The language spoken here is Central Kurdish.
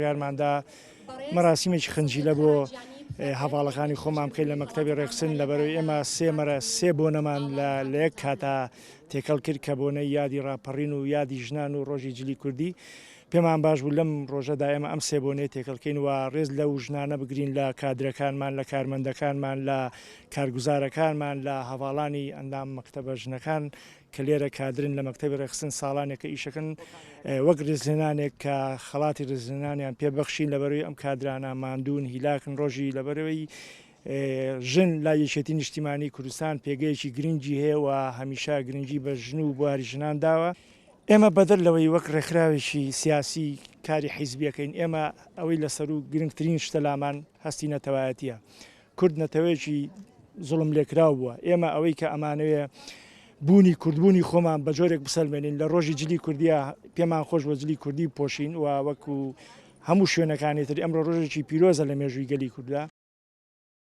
یارماندا مەراسیمێکی خەنجیلە بۆ هەواڵەکانی خۆمان بکەین لە مەکتەبی ڕێکخستن لەبەرەوەی ئێمە سێ بۆنەمان لە یەک کاتا تێکەڵ کرد کە بۆنەی یادی ڕاپەڕین و یادی ژنان و ڕۆژی جلی کوردی پێمان باش بوو لەم ڕۆژەدا ئێمە ئەم سێ بۆنەی تێکەڵکەین و ڕێز لەو ژنانە بگرین لە کادرەکانمان لە کارمەندەکانمان لە کارگوزارەکانمان لە هەواڵانی ئەندام مەکتەبە ژنەکان کە لێرە کادرن لە مەکتەبی ڕێکخستن ساڵانێکە ئیشەکەن وەک ڕێزلێنانێک کە خەڵاتی ڕێزلێنانیان پێبەخشین لەبەرەوەی ئەم کادرانە ماندوون هیلاکن ڕۆژی لەبەرەوەی ژن لا یەکێتی نیشتیمانی کوردستان پێگەیەکی گرنگی هەیە و هەمیشە گرنگی بە ژن و بواری ژنان داوە. ئێمە بەدەر لەوەی وەک ڕێکخراوێکی سیاسی کاری حیزبیەکەین ئێمە ئەوەی لەسەر و گرنگترین شتە لامان هەستی نەتەوایەتیە. کورد نەتەوەیەکی زوڵم لێکراو بووە. ئێمە ئەوەی کە ئەمانەوێ بوونی کوردبوونی خۆمان بە جۆرێک بسەلمێنین لە ڕۆژی جلی کوردیە پێمان خۆش بە جلی کوردی پۆشین و وەکو هەموو شوێنەکانی تر ئەمڕۆ ڕۆژێکی پیرۆزە لە مێژووی گەلی کوردە.